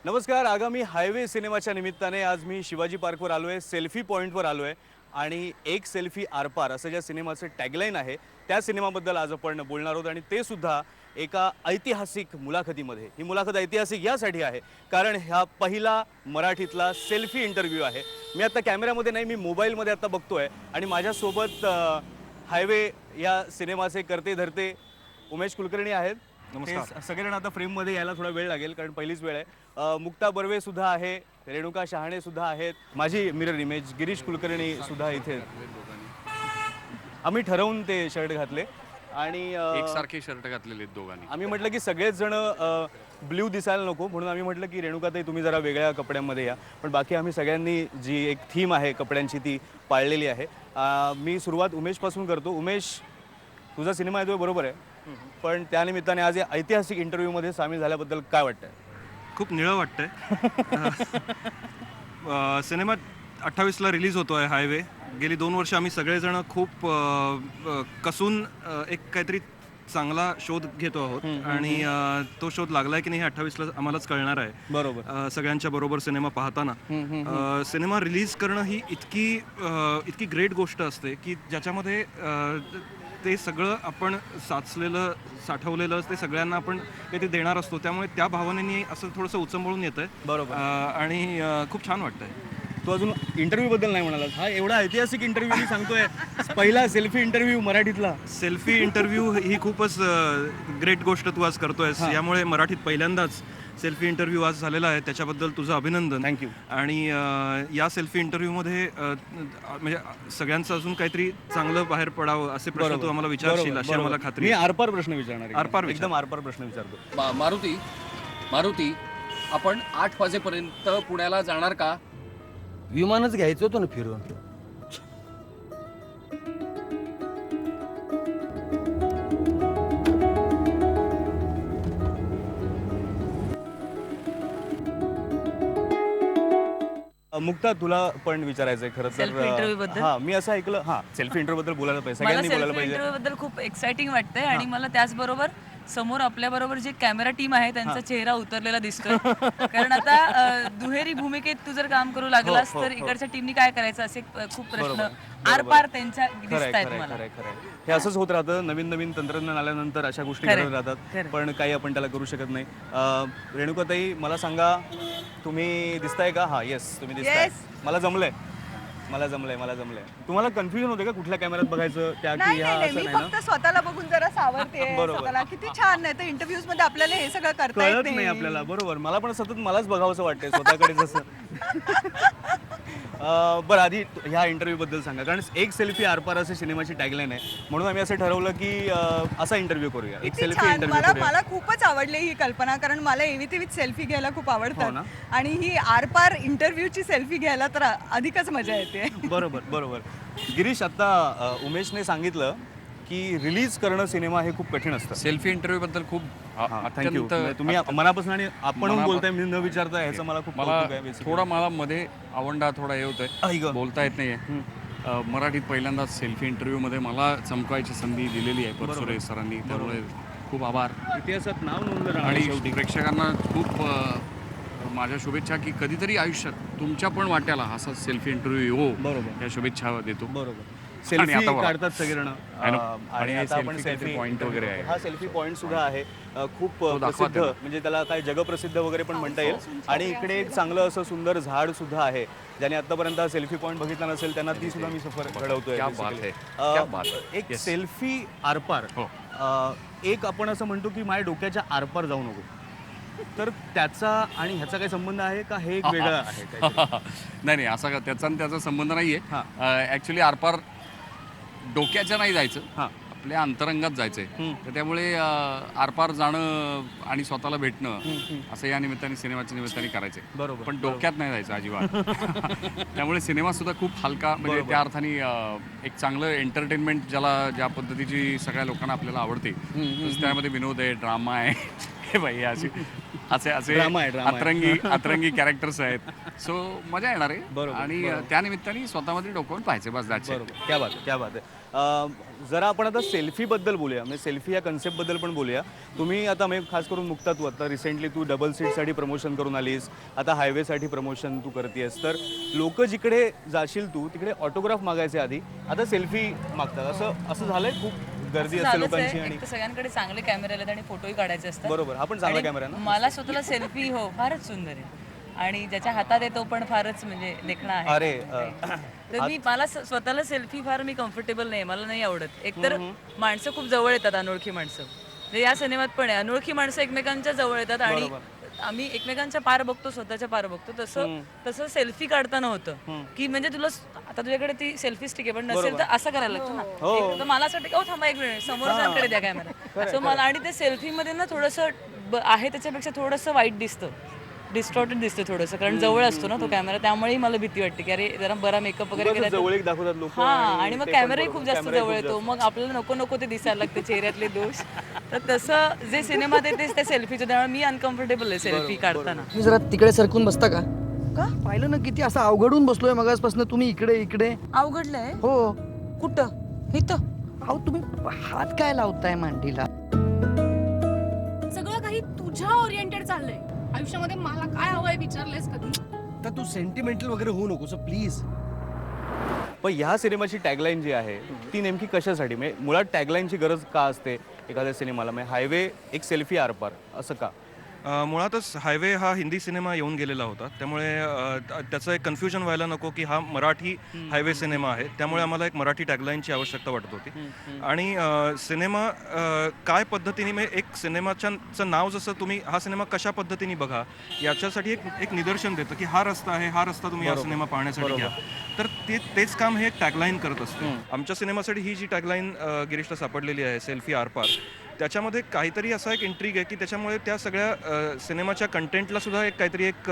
नमस्कार. आगामी हायवे सिनेमाच्या निमित्ताने आज मी शिवाजी पार्कवर आलो आहे, सेल्फी पॉईंटवर आलो आहे आणि एक सेल्फी आरपार असं ज्या सिनेमाचं टॅगलाईन आहे त्या सिनेमाबद्दल आज आपण बोलणार आहोत आणि ते सुद्धा एका ऐतिहासिक मुलाखतीमध्ये. ही मुलाखत ऐतिहासिक यासाठी आहे कारण हा पहिला मराठीतला सेल्फी इंटरव्ह्यू आहे. मी आता कॅमेऱ्यामध्ये नाही, मी मोबाईलमध्ये आता बघतोय आणि माझ्यासोबत हायवे या सिनेमाचे करते धरते उमेश कुलकर्णी आहेत. नमस्कार. सगळेजण आता फ्रेममध्ये यायला थोडा वेळ लागेल कारण पहिलीच वेळ आहे. मुक्ता बर्वे सुद्धा आहे, रेणुका शहाणे सुद्धा आहेत, माझी मिरर इमेज गिरीश कुलकर्णी सुद्धा इथे. आम्ही ठरवून ते शर्ट घातले आणि एकसारखे शर्ट घातलेले आहेत दोघांनी. आम्ही म्हटलं की सगळेच जण ब्ल्यू दिसायला नको म्हणून आम्ही म्हटलं की रेणुकाताई तुम्ही जरा वेगळ्या कपड्यांमध्ये या, पण बाकी आम्ही सगळ्यांनी जी एक थीम आहे कपड्यांची ती पाळलेली आहे. मी सुरुवात उमेशपासून करतो. उमेश, तुझा सिनेमा येतोय बरोबर आहे, पण त्यानिमित्ताने आज या ऐतिहासिक इंटरव्ह्यूमध्ये सामील झाल्याबद्दल काय वाटतंय? खूप निळं वाटतंय. सिनेमा 28ला रिलीज होतो आहे हायवे. गेली 2 वर्ष आम्ही सगळेजण खूप कसून एक काहीतरी चांगला शोध घेतो आहोत आणि तो शोध लागलाय की नाही हे 28ला आम्हालाच कळणार आहे. बरोबर. सगळ्यांच्या बरोबर सिनेमा पाहताना सिनेमा रिलीज करणं ही इतकी ग्रेट गोष्ट असते की ज्याच्यामध्ये ते सगळं आपण साठवलेलं ते सगळ्यांना आपण ते देणार असतो. त्यामुळे त्या भावनेने असं थोडंसं उचंबळून येतंय. बरोबर. आणि खूप छान वाटतंय. तू अजून इंटरव्ह्यू बद्दल नाही म्हणाला. हा एवढा ऐतिहासिक इंटरव्ह्यू मी सांगतोय, पहिला सेल्फी इंटरव्ह्यू मराठीतला. सेल्फी इंटरव्ह्यू ही खूपच ग्रेट गोष्ट तू आज करतोयस. यामुळे मराठीत पहिल्यांदाच सेल्फी इंटरव्ह्यू आज झालेला आहे, त्याच्याबद्दल तुझं अभिनंदन. थँक्यू. आणि या सेल्फी इंटरव्ह्यूमध्ये म्हणजे सगळ्यांचं अजून काहीतरी चांगलं बाहेर पडावं असे प्रश्न तू आम्हाला विचारशील अशी आम्हाला खात्री मी आहे. आरपार प्रश्न विचारणार आहे. आरपार विचार. एकदम आरपार प्रश्न विचारतो. मारुती, आपण 8 वाजेपर्यंत पुण्याला जाणार का? विमानच घ्यायचं होतं ना फिरून. मुक्ता, तुला पण विचारायचंय खरं Selfie interview तर. बद्दल? हा, मी असं ऐकलं. हा, सेल्फी इंटरव्ह्यू बद्दल बोलायला पाहिजे, मला सगळ्यांनी बोलायला सेल्फी पाहिजे. इंटरव्ह्यू बद्दल खूप एक्साइटिंग वाटतंय आणि मला त्याचबरोबर समोर आपल्या बरोबर जे कॅमेरा टीम आहे त्यांचा चेहरा उतरलेला दिसतोय. कारण आता दुहेरी भूमिकेत तू जर काम करू लागलास तर इकडच्या टीमनी काय करायचं असे खूप प्रश्न आरपार त्यांच्या दिसत आहेत मला. खरंय. हे असंच होत राहतं. नवीन नवीन तंत्रज्ञान आल्यानंतर अशा गोष्टी खरंय, घडत राहतात, खरंय. पण काही आपण त्याला करू शकत नाही. रेणुकाताई, मला सांगा, तुम्ही दिसताय का? हा, येस, तुम्ही दिसताय. मला जमलंय. तुम्हाला कन्फ्युजन होते का कुठल्या कॅमेऱ्यात बघायचं त्या की नाही ह्या? नाही असं मी नाही ना? फक्त स्वतःला बघून जरा सावरते बरोबर. स्वतःला. किती छान नाही तर इंटरव्ह्यूज मध्ये आपल्याला हे सगळं करता कळत येत नाही आपल्याला. बरोबर. मला पण सतत मलाच बघावंसं वाटतंय स्वतःकडे जसं. बरं, आधी ह्या इंटरव्ह्यू बद्दल सांगा, कारण एक सेल्फी आरपार असे सिनेमाची टॅगलाईन आहे, म्हणून आम्ही असं ठरवलं की असा इंटरव्ह्यू करूया, एक किती सेल्फी छान. इंटरव्ह्यू मला करूया. मला खूपच आवडली ही कल्पना, कारण मला एवी तेवीच सेल्फी घ्यायला खूप हो आवडतात ना? आणि ही आरपार इंटरव्ह्यूची सेल्फी घ्यायला तर अधिकच मजा येते. बरोबर. गिरीश, आता उमेशने सांगितलं की रिलीज करणं सिनेमा हे खूप कठीण असतं. सेल्फी इंटरव्ह्यू बद्दल खूप थँक्यू. तुम्ही मनापासून आणि आपण बोलताय, मी न विचारता ह्याचं मला खूप कौतुक आहे. basically. थोडा मला मध्ये आवंडा थोडा हे होतोय, आई गं. बोलता येत नाहीये. मराठीत पहिल्यांदाच सेल्फी इंटरव्ह्यू मध्ये मला चमकायची संधी दिलेली आहे परसुरे सरांनी, त्यामुळे खूप आभार. इतिहासात नाव नोंदलं राहणार आणि शेवटी. प्रेक्षकांना खूप माझ्या शुभेच्छा की कधीतरी आयुष्यात तुमच्या पण वाट्याला असा सेल्फी इंटरव्ह्यू येऊ, बरोबर. या शुभेच्छा देतो. बरोबर. आणि सेल्फी आता बघा. काढतात सगळेजण. आणि आणि हे आता आपण selfie काहीतरी सेल्फी point वगैरे आहे. हा सेल्फी पॉईंट सुद्धा आहे. खूप दाखवा प्रसिद्ध, त्याला. म्हणजे त्याला काय जगप्रसिद्ध वगैरे पण म्हणता येईल. आणि इकडे एक चांगलं असं सुंदर झाड सुद्धा आहे. ज्याने आतापर्यंत हा सेल्फी पॉईंट बघितला नसेल त्यांना ती सुद्धा मी सफर घडवतोय. क्या basically. बात है, क्या बात है. एक Yes. सेल्फी आरपार. हो. एक आपण असं म्हणतो की माझ्या डोक्याच्या आरपार जाऊ नको, तर त्याचा आणि ह्याचा काही संबंध आहे का? हे एक वेगळं आहे काहीतरी? नाही असा त्याचा आणि त्याचा संबंध नाहीये. हां. ऍक्च्युली आरपार डोक्याच्या नाही जायचं, हां. आपल्या अंतरंगात जायचंय. तर त्यामुळे आरपार जाणं आणि स्वतःला भेटणं असं या निमित्ताने, सिनेमाच्या निमित्ताने करायचंय. बरोबर. पण डोक्यात नाही जायचं अजिबात. त्यामुळे सिनेमा सुद्धा खूप हलका, म्हणजे बरोबर. त्या अर्थाने एक चांगलं एंटरटेनमेंट ज्या पद्धतीची सगळ्या लोकांना आपल्याला आवडते, तसं त्यामध्ये विनोद आहे, ड्रामा आहे, हे बाई अशी असे असे Drama आहे, drama आहे. अतरंगी कॅरेक्टर्स आहेत. सो मजा येणार आहे बरोबर, आणि त्यानिमित्ताने स्वतःमध्ये डोकवून पाहिजे बस that's it. बरोबर, क्या बात आहे, क्या बात आहे. जरा आपण आता सेल्फीबद्दल बोलूया, म्हणजे सेल्फी या कन्सेप्टबद्दल पण बोलूया. तुम्ही आता म्हणजे खास करून मुक्ता तू आता रिसेंटली तू डबल सीटसाठी प्रमोशन करून आलीस, आता हायवेसाठी प्रमोशन तू करतेस, तर लोक जिकडे जाशील तू तिकडे ऑटोग्राफ मागायचे आधी, आता सेल्फी मागतात. असं झालंय, खूप गर्दी असते झालंच लोकांची. आहे. आणि एक तर सगळ्यांकडे चांगले कॅमेरे आलेत आणि फोटोही काढायचे असतात. बरोबर, हा पण चांगला आणि कॅमेरा आहे ना. मला स्वतःला सेल्फी हो फारच सुंदर आहे आणि ज्याच्या हातात आहे तो पण फारच म्हणजे देखणा आहे. अरे तर मला स्वतःला सेल्फी फार मी कम्फर्टेबल नाही, मला नाही आवडत. एकतर माणसं खूप जवळ येतात, अनोळखी माणसं. म्हणजे या सिनेमात पण आहे, अनोळखी माणसं एकमेकांच्या जवळ येतात आणि आम्ही एकमेकांच्या पार बघतो, स्वतःच्या पार बघतो. तसं सेल्फी काढताना होतं की म्हणजे तुला आता तुझ्याकडे ती सेल्फी स्टिक आहे पण नसेल तर असं करायला लागतं ना. तर मला असं वाटतं की थांबा एक मिनिट, समोरच्याकडे द्या कॅमेरा. सो मला आणि ते सेल्फी मध्ये ना थोडंसं आहे त्याच्यापेक्षा थोडंसं वाईट दिसतं, डिस्टॉर्टेड दिसतं थोडंसं, कारण जवळ असतो ना तो कॅमेरा. त्यामुळेही मला भीती वाटते की अरे जरा बरा मेकअप वगैरे केला जवळ एक दाखवतात लोक. हा, आणि मग कॅमेराही खूप जास्त जवळ येतो, मग आपल्याला नको ते दिसायला लागते चेहऱ्यातले दोष. तर तसं जे सिनेमात आहे तेच त्या सेल्फीचं, त्यामुळे मी अनकम्फर्टेबल आहे सेल्फी काढताना. तुम्ही जरा तिकडे सरकून बसता का? का पाहिलं ना किती असं अवघडून बसलोय मगासपासून, तुम्ही इकडे. अवघडलंय हो. कुठं? इथं. अहो तुम्ही हात काय लावताय मांडीला? सगळं काही तुझ्या ओरिएंटेड चाललंय. आयुष्यामध्ये मला काय हवंय विचारलेस कधी? तर तू सेंटिमेंटल वगैरे होऊ नकोस प्लीज. पण ह्या सिनेमाची टॅगलाईन जी आहे ती नेमकी कशासाठी, म्हणजे मुळात टॅगलाईनची गरज का असते एखाद्या सिनेमाला, म्हणजे हायवे एक सेल्फी आरपार असं का? मुळातच हायवे हा हिंदी सिनेमा येऊन गेलेला होता, त्यामुळे त्याचं एक कन्फ्युजन व्हायला नको की हा मराठी हायवे सिनेमा आहे, त्यामुळे आम्हाला एक मराठी टॅगलाईनची आवश्यकता वाटत होती. आणि सिनेमा काय पद्धतीने, म्हणजे एक सिनेमाचं नाव जसं तुम्ही हा सिनेमा कशा पद्धतीने बघा याच्यासाठी एक निदर्शन देतं की हा रस्ता आहे, हा रस्ता तुम्ही हा सिनेमा पाहण्यासाठी घ्या. तर तेच काम हे एक टॅगलाईन करत असतं. आमच्या सिनेमासाठी ही जी टॅगलाईन गिरीशला सापडलेली आहे, सेल्फी आरपार, त्याच्यामध्ये काहीतरी असा एक इंट्रिग आहे की त्याच्यामुळे त्या सगळ्या सिनेमाच्या कंटेंटला सुद्धा एक काहीतरी एक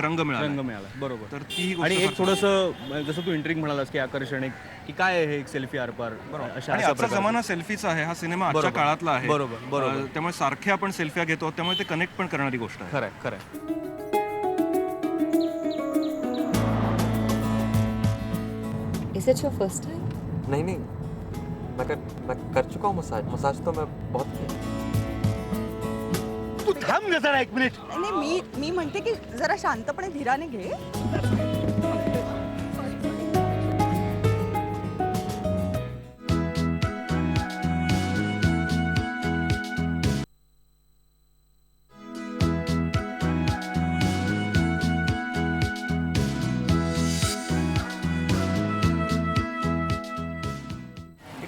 रंग मिळाला. बरोबर. तर ती आणि एक थोडंसं जसं तू इंट्रिग म्हणालास की आकर्षण, एक की काय आहे हे एक सेल्फी आरपार अशा आणि आजचा जमाना सेल्फीचा आहे, हा सिनेमा आजच्या काळातला आहे. बरोबर. त्यामुळे सारखे आपण सेल्फ्या घेतो, त्यामुळे ते कनेक्ट पण करणारी गोष्ट आहे. खरंय. Is it your first time? नहीं मैं कर चुका हूँ मसाज तो मैं बहुत किया. तू थांब ना जरा 1 मिनिट. नाही, मी म्हणते की जरा शांतपणे धीराने घे.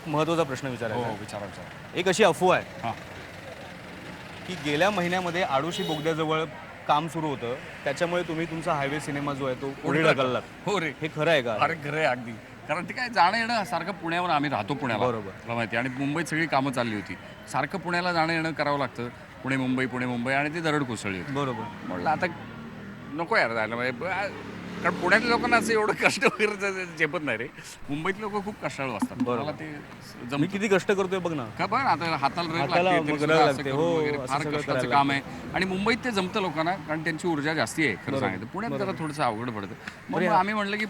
महत्त्वाचा प्रश्न विचारायचा आहे. विचारा. एक अशी अफवा आहे हां. की गेल्या महिन्यामध्ये आडोशी बोगद्याजवळ काम सुरू होतं, त्याच्यामुळे तुम्ही तुमचा हायवे सिनेमा जो आहे तो पुढे ढकललात. हो रे, हे खरं आहे का? अरे खरं आहे अगदी. कारण ते काय जाणं येणं सारखं पुण्यावर, आम्ही राहतो पुण्याला, बरोबर. तुला माहिती आहे, आणि मुंबईत सगळी कामं चालली होती, सारखं पुण्याला जाणं येणं करावं लागतं, पुणे मुंबई, आणि ती दरड कोसळली होती. बरोबर. म्हटलं आता नको यार जायला, म्हणजे कारण पुण्यातल्या लोकांना असं एवढं कष्ट वगैरे झेपत नाही रे. मुंबईतले लोक खूप कष्टाळू असतात. मला ते मी जमतं. किती कष्ट करतोय बघ ना. का बघ आता हाताला रेग हाताला लागते, तरी मग सुद्धा रेग असं लागते. करून हो, वगैरे असं फार सगळं कष्टाचं करायला काम आहे. आणि मुंबईत ते जमतं लोकांना, कारण त्यांची ऊर्जा जास्ती आहे खरं सांगितलं. पुण्यात जरा थोडंसं अवघड पडतं. मग आम्ही म्हटलं की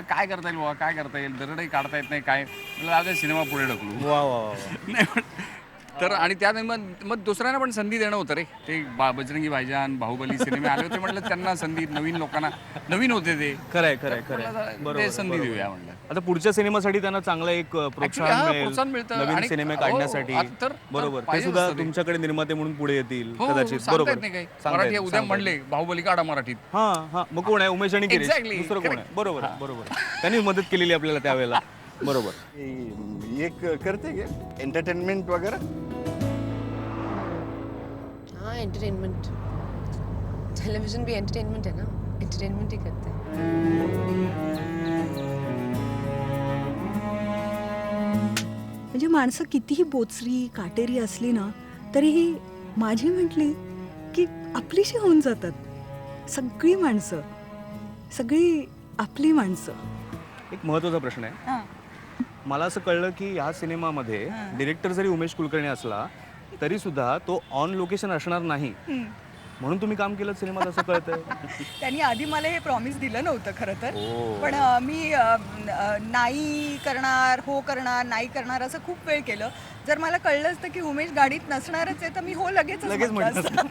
काय करता येईल बाबा, काय करता येईल, दरडही काढता येत नाही, काय म्हटलं आता सिनेमा पुढे ढकलू. वा वा वा. नाही तर आणि त्यात मग दुसऱ्यांना पण संधी देणं होतं रे. ते बजरंगी भाईजान, बाहुबली सिनेमे आले होते, म्हटलं त्यांना संधी, नवीन लोकांना, नवीन होते ते, खरंय. ते संधी देऊया म्हटलं. आता पुढच्या सिनेमासाठी त्यांना चांगलं एक प्रोत्साहन प्रोत्साहन मिळतं. नवीन आणि सिनेमे हो, काढण्यासाठी. आता तर बरोबर. ते पाहिजे सुद्धा असतं ते. तुमच्याकडे निर्माते म्हणून पुढे येतील हो, कदाचित. सांगता बरोबर. येत नाही काही. सांगता मराठी येत, उद्या सांगता म्हणले बाहुबली काढा मराठीत. हां. मग कोण आहे? उमेश आणि गिरीश. Exactly, दुसरं कोण आहे? correct. बरोबर. त्यांनी मदत केलेली आपल्याला त्यावेळेला. बरोबर. ये करते क्या एंटरटेनमेंट वगैरह? हाँ, एंटरटेनमेंट. टेलीविजन भी एंटरटेनमेंट है ना, एंटरटेनमेंट ही करते हैं. म्हणजे माणसं कितीही बोचरी काटेरी असली ना तरीही माझी म्हटली की आपलीशी होऊन जातात. सगळी माणसं, सगळी आपली माणसं. एक महत्त्वाचा प्रश्न आहे. मला असं कळलं की ह्या सिनेमामध्ये डिरेक्टर जरी उमेश कुलकर्णी असला तरी सुद्धा तो ऑन लोकेशन असणार नाही म्हणून तुम्ही काम केलं सिनेमात असं कळतंय. त्यांनी आधी मला हे प्रॉमिस दिलं नव्हतं खरं तर, पण मी नाही करणार, हो करणार, नाही करणार असं खूप वेळ केलं. जर मला कळलं असतं की उमेश गाडीत नसणारच आहे तर मी हो लगेच म्हटलं असतं.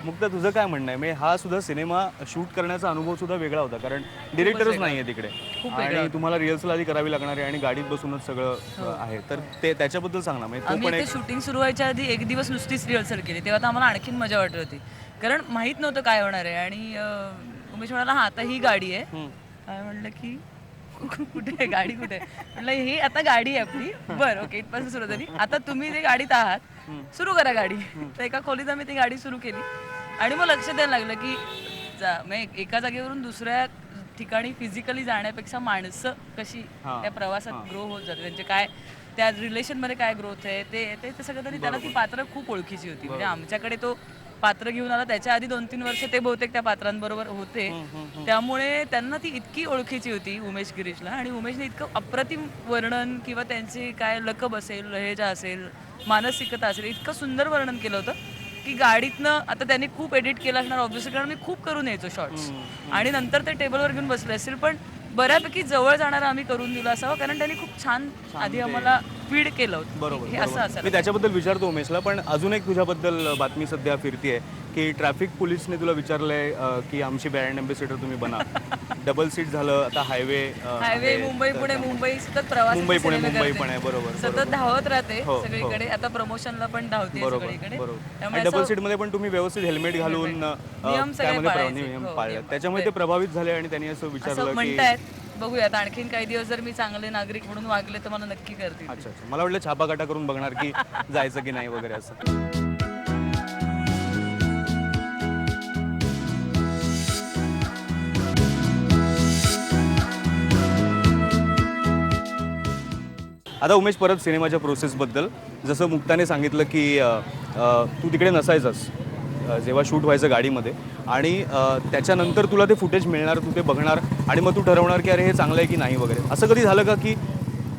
मुक्ता तुझं काय म्हणणं आहे? म्हणजे हा सुद्धा सिनेमा शूट करण्याचा अनुभव सुद्धा वेगळा होता कारण डिरेक्टरच नाही आहे तिकडे आणि तुम्हाला रिहर्सल आधी करावी लागणार आहे आणि गाडीत बसूनच सगळं आहे. तर ते त्याच्याबद्दल सांग ना. म्हणजे आम्ही ते शूटिंग सुरू व्हायच्या आधी एक दिवस नुसतीच रिहर्सल केली, तेव्हा तर आम्हाला आणखीन मजा वाटत होती कारण माहीत नव्हतं काय होणार आहे. आणि उमेश म्हणाला हा आता ही गाडी आहे. काय म्हणलं की कुठे आहे गाडी, कुठे आहे? म्हटलं ही आता गाडी आहे आपली. बरं ओके, इथपासून सुरू झाली. आता तुम्ही ते गाडीत आहात, सुरू करा गाडी. तर एका खोलीत आम्ही ती गाडी सुरू केली आणि मग लक्ष द्यायला लागलं की एका जागेवरून दुसऱ्या ठिकाणी फिजिकली जाण्यापेक्षा माणसं कशी त्या प्रवासात ग्रो होत जाते, त्यांचे काय त्या रिलेशनमध्ये काय ग्रोथ आहे ते सगळं. तरी त्याला ती पात्र खूप ओळखीची होती. म्हणजे आमच्याकडे तो पात्र घेऊन आला, त्याच्या आधी 2-3 वर्ष ते बहुतेक त्या पात्रांबरोबर होते, त्यामुळे त्यांना ती इतकी ओळखीची होती उमेश गिरीशला. आणि उमेशने इतकं अप्रतिम वर्णन किंवा त्यांची काय लकब असेल, लहेजा असेल, मानसिकता असेल, इतकं सुंदर वर्णन केलं होतं की गाडीतनं आता त्यांनी खूप एडिट केलं असणार ऑब्व्हियसली कारण मी खूप करून यायचो शॉर्ट्स आणि नंतर ते टेबलवर घेऊन बसले असेल, पण बऱ्यापैकी जवळ जाणारा आम्ही करून दिला असावं कारण त्यांनी खूप छान आधी आम्हाला फीड केलं होतं. बरोबर, हे असं असेल. मी त्याच्याबद्दल विचारतो उमेशला. पण अजून एक तुझ्याबद्दल बातमी सध्या फिरतीये की ट्रॅफिक पोलिसने तुला विचारलंय की आमची ब्रँड अँबॅसेडर तुम्ही बना. डबल सीट झालं, आता हायवे मुंबई पुणे मुंबई सतत प्रवास, मुंबई पुणे मुंबई पण आहे. बरोबर, सतत धावत राहते सगळीकडे. आता प्रमोशनला पण धावते सगळीकडे. आणि डबल सीट मध्ये पण तुम्ही व्यवस्थित हेल्मेट घालून नियम पाळले, त्याच्यामुळे ते प्रभावित झाले आणि त्यांनी असं विचारलं की म्हणतायत. बघूयात आणखीन काही दिवस जर मी चांगले नागरिक म्हणून वागले तर मला नक्की करतील. अच्छा अच्छा, मला वाटलं छापाकाटा करून बघणार की जायचं की नाही वगैरे असं. आता उमेश परत सिनेमाच्या प्रोसेसबद्दल. जसं मुक्ताने सांगितलं की तू तिकडे नसायचास जेव्हा शूट व्हायचं गाडीमध्ये आणि त्याच्यानंतर तुला ते फुटेज मिळणार, तू ते बघणार आणि मग तू ठरवणार की अरे हे चांगलं आहे की नाही वगैरे. असं कधी झालं का की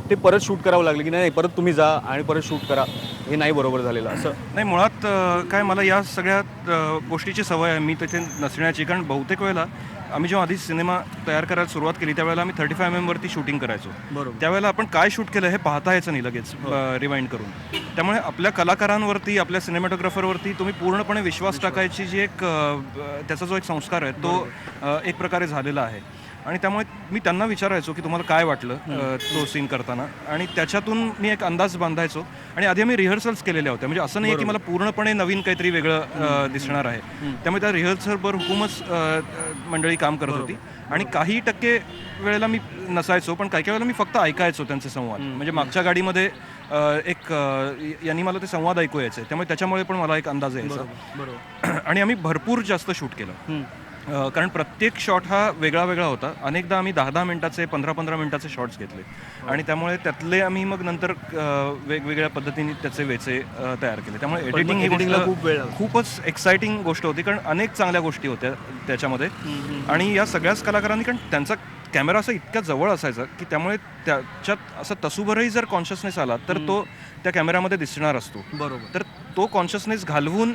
ते परत शूट करावं लागलं की नाही परत तुम्ही जा आणि परत शूट करा, हे नाही बरोबर झालेलं असं? नाही, मुळात काय मला या सगळ्या गोष्टीची सवय आहे मी तिथे नसण्याची. कारण बहुतेक वेळेला आम्ही जेव्हा आधी सिनेमा तयार करायला सुरुवात केली त्यावेळेला आम्ही 35 mm वरती शूटिंग करायचो. बरोबर, त्यावेळेला आपण काय शूट केलं हे पाहता यायचं नाही लगेच रिवाइंड करून. त्यामुळे आपल्या कलाकारांवरती, आपल्या सिनेमॅटोग्राफरवरती तुम्ही पूर्णपणे विश्वास टाकायची जी एक त्याचा जो एक संस्कार आहे तो एक प्रकारे झालेला आहे. आणि त्यामुळे मी त्यांना विचारायचो की तुम्हाला काय वाटलं तो सीन करताना, आणि त्याच्यातून मी एक अंदाज बांधायचो. आणि आधी आम्ही रिहर्सल्स केलेल्या होत्या, म्हणजे असं नाही की मला पूर्णपणे नवीन काहीतरी वेगळं दिसणार आहे. त्यामुळे त्या रिहर्सलवर हुकूमच मंडळी काम करत होती आणि काही टक्के वेळेला मी नसायचो, पण काही वेळेला मी फक्त ऐकायचो त्यांचे संवाद. म्हणजे मागच्या गाडीमध्ये एक यांनी मला ते संवाद ऐकू यायचे, त्यामुळे त्याच्यामुळे पण मला एक अंदाज यायचा. आणि आम्ही भरपूर जास्त शूट केलं कारण प्रत्येक शॉट हा वेगळा वेगळा होता. अनेकदा आम्ही 10-10 मिनिटाचे 15-15 मिनिटाचे शॉट्स घेतले आणि त्यामुळे त्यातले आम्ही मग नंतर वेगवेगळ्या पद्धतीने त्याचे वेचे तयार केले. त्यामुळे एडिटिंगला खूपच एक्साइटिंग गोष्ट होती कारण अनेक चांगल्या गोष्टी होत्या त्याच्यामध्ये. आणि या सगळ्याच कलाकारांनी, कारण त्यांचा कॅमेरा असा इतक्या जवळ असायचा की त्यामुळे त्याच्यात असं तसूभरही जर कॉन्शियसनेस आला तर तो त्या कॅमेऱ्यामध्ये दिसणार असतो. बरोबर, तर तो कॉन्शियसनेस घालवून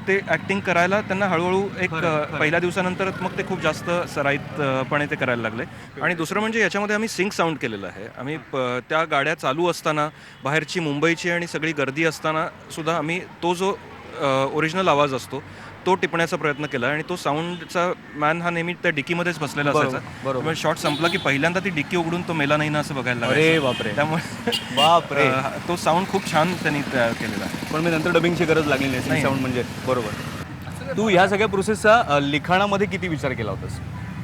ते ॲक्टिंग करायला त्यांना हळूहळू एक पहिल्या दिवसानंतर मग ते खूप जास्त सराईतपणे ते करायला लागले. आणि दुसरं म्हणजे याच्यामध्ये आम्ही सिंक साऊंड केलेलं आहे. आम्ही त्या गाड्या चालू असताना बाहेरची मुंबईची आणि सगळी गर्दी असताना सुद्धा आम्ही तो जो ओरिजिनल आवाज असतो तो टिपण्याचा प्रयत्न केला. आणि तो साऊंडचा मॅन हा नेहमी त्या डिकीमध्येच बसलेला असायचा. बरोबर, शॉट संपला की पहिल्यांदा ती डिक्की उघडून तो मेला नाही ना असं बघायला लागलं. त्यामुळे तो साऊंड खूप छान त्यांनी तयार केलेला आहे. पण मी नंतर डबिंगची गरज लागली नाही साऊंड म्हणजे. बरोबर. तू ह्या सगळ्या प्रोसेसचा लिखाणामध्ये किती विचार केला होतास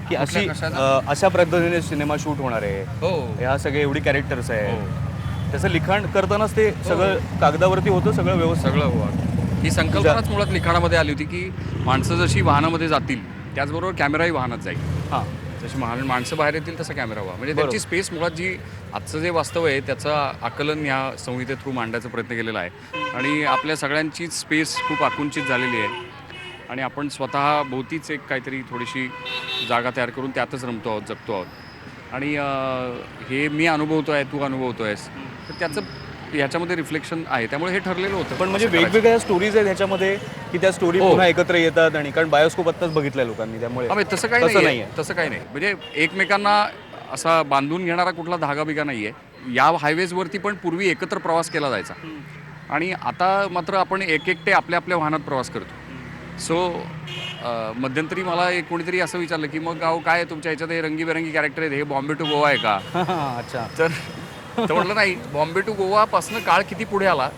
की अशा पद्धतीने सिनेमा शूट होणार आहे, ह्या सगळे एवढी कॅरेक्टर्स आहे, त्याचं लिखाण करतानाच ते सगळं कागदावरती होतं, सगळं व्यवस्थित सगळं ही संकल्पनाच मुळात लिखाणामध्ये आली होती की माणसं जशी वाहनामध्ये जातील त्याचबरोबर कॅमेराही वाहनात जाईल. हां, जशी माणसं बाहेर येतील तसा कॅमेरा व्हा, म्हणजे त्यांची स्पेस मुळात जी आजचं जे वास्तव आहे त्याचं आकलन ह्या संहिते थ्रू मांडायचा प्रयत्न केलेला आहे. आणि आपल्या सगळ्यांचीच स्पेस खूप आकुंचित झालेली आहे आणि आपण स्वतः भोवतीच एक काहीतरी थोडीशी जागा तयार करून त्यातच रमतो आहोत, जगतो आहोत. आणि हे मी अनुभवतो आहे, तू अनुभवतो आहेस, तर त्याचं ह्याच्यामध्ये रिफ्लेक्शन आहे, त्यामुळे हे ठरलेलं होतं. पण म्हणजे असं करायचं. वेगवेगळ्या स्टोरीज आहेत ह्याच्यामध्ये की त्या स्टोरी हो. पुन्हा एकत्र येतात आणि कारण बायोस्कोप आत्ताच बघितलंय लोकांनी त्यामुळे हा, म्हणजे तसं काही तसं नाही तसं काही नाही. म्हणजे एकमेकांना असा बांधून घेणारा कुठला धागा बिगा नाही आहे. या हायवेजवरती पण पूर्वी एकत्र प्रवास केला जायचा आणि आता मात्र आपण एकटे आपल्या आपल्या वाहनात प्रवास करतो. सो मध्यंतरी मला एक कोणीतरी असं विचारलं की मग गाव काय तुमच्या ह्याच्यात हे रंगीबेरंगी कॅरेक्टर आहेत, हे बॉम्बे टू गोवा आहे का? अच्छा. तर म्हटलं नाही, बॉम्बे टू गोवापासून काळ किती पुढे आला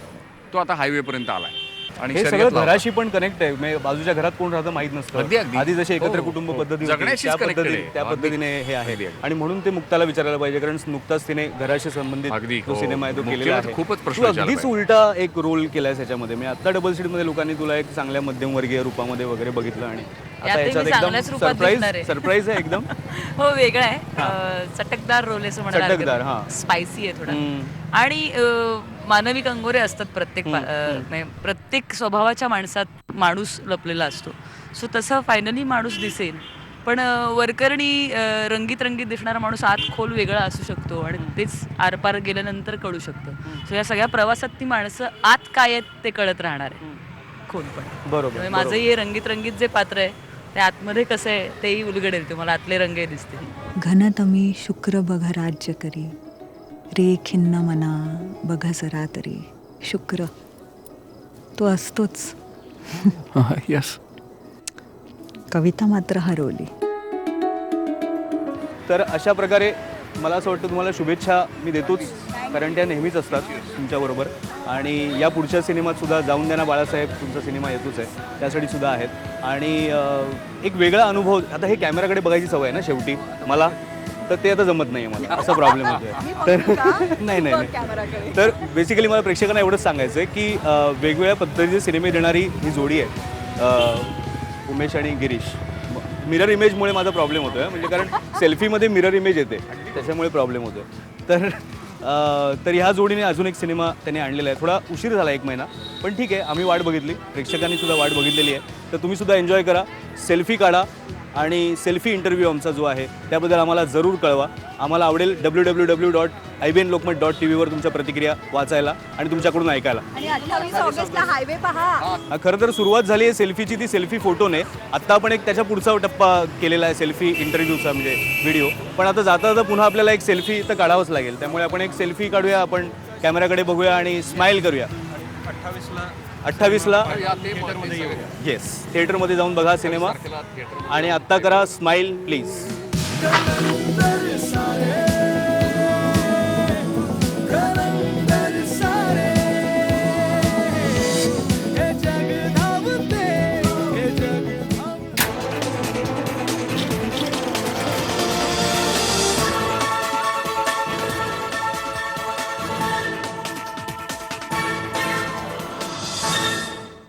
तो आता हायवेपर्यंत आला आणि हे शर्यत सगळं लावतात. घराशी पण कनेक्ट आहे म्हणजे बाजूच्या घरात कोण राहतं माहित नसतं. अगदी, अगदी. आधी जशी एकत्र हो, कुटुंब हो. पद्धती होती, जगण्याशीच त्या connected पद्धती- आहे. त्या अगदी. पद्धतीने हे आहे अगदी, अगदी. आणि म्हणून ते मुक्ताला विचारायला पाहिजे कारण नुकताच तिने घराशी संबंधित अगदी, जो हो. सिनेमा आहे तो मुक्तीवर केलेला आहे. खूपच प्रश्न तू विचारला अगदीच पाहिजे. उलटा एक रोल केलाय ह्याच्यामध्ये म्हणजे आता डबल सीट मध्ये लोकांनी तुला एक चांगल्या मध्यमवर्गीय रूपामध्ये वगैरे बघितलं आणि आता यातही मी ह्याच्यात एकदम चांगल्याच रूपात दिसणार आहे. सरप्राईज आहे एकदम. हो वेगळा आहे. चटकदार रोल आहे असं म्हणायला चटकदार, हरकत हां. नाही. स्पायसी आहे थोडा आणि मानवी कंगोरे असतात म्हणजे प्रत्येक स्वभावाच्या माणसात माणूस लपलेला असतो. सो तसं फायनली माणूस दिसेल पण वरकरणी रंगीत रंगीत दिसणारा माणूस आत खोल वेगळा असू शकतो आणि तेच आरपार गेल्यानंतर कळू शकतं. सो या सगळ्या प्रवासात ती माणसं आत काय आहेत ते कळत राहणार आहे खोलपण. बरोबर त्यामुळे माझंही हे रंगीत रंगीत जे पात्र आहे ते आतमध्ये कसं आहे तेही उलगडेल, तुम्हाला आतले रंगही दिसतील. घनतमी शुक्र बघ राज्य करी, रे खिन्न मना बघ जरा तरी. शुक्र तो असतोच. यस. कविता मात्र हरवली. तर अशा प्रकारे मला असं वाटतं तुम्हाला शुभेच्छा मी देतोच कारण त्या नेहमीच असतात तुमच्याबरोबर आणि या पुढच्या सिनेमात सुद्धा जाऊन द्या ना बाळासाहेब तुमचा सिनेमा येतोच आहे त्यासाठी सुद्धा आहेत आणि एक वेगळा अनुभव आता हे कॅमेराकडे बघायची सवय आहे ना शेवटी मला तर ते आता जमत नाही आहे मला असा प्रॉब्लेम होतो तर नाही तर बेसिकली मला प्रेक्षकांना एवढंच सांगायचं आहे की वेगवेगळ्या पद्धतीचे सिनेमे देणारी ही जोडी आहे उमेश आणि गिरीश. मिरर इमेजमुळे माझा प्रॉब्लेम होतो आहे म्हणजे कारण सेल्फीमध्ये मिरर इमेज येते त्याच्यामुळे प्रॉब्लेम होतो आहे. तर ह्या जोडीने अजून एक सिनेमा त्याने आणलेला आहे. थोडा उशीर झाला 1 महिना पण ठीक आहे आम्ही वाट बघितली प्रेक्षकांनी सुद्धा वाट बघितलेली आहे. तर तुम्ही सुद्धा एन्जॉय करा सेल्फी काढा आणि सेल्फी इंटरव्ह्यू आमचा जो आहे त्याबद्दल आम्हाला जरूर कळवा. आम्हाला आवडेल www.ibnlokmat.tv वर तुमच्या प्रतिक्रिया वाचायला आणि तुमच्याकडून ऐकायला. आणि 28 ऑगस्टला हायवे पहा. खरं तर सुरुवात झाली आहे सेल्फीची ती सेल्फी फोटोने. आत्ता आपण एक त्याच्या पुढचा टप्पा केलेला आहे सेल्फी इंटरव्ह्यूचा म्हणजे व्हिडिओ. पण आता जाता जाता पुन्हा आपल्याला एक सेल्फी तर काढावंच लागेल त्यामुळे आपण एक सेल्फी काढूया आपण कॅमेराकडे बघूया आणि स्माईल करूया. 28ला येस थिएटरमध्ये जाऊन बघा सिनेमा आणि आत्ता करा स्माईल प्लीज.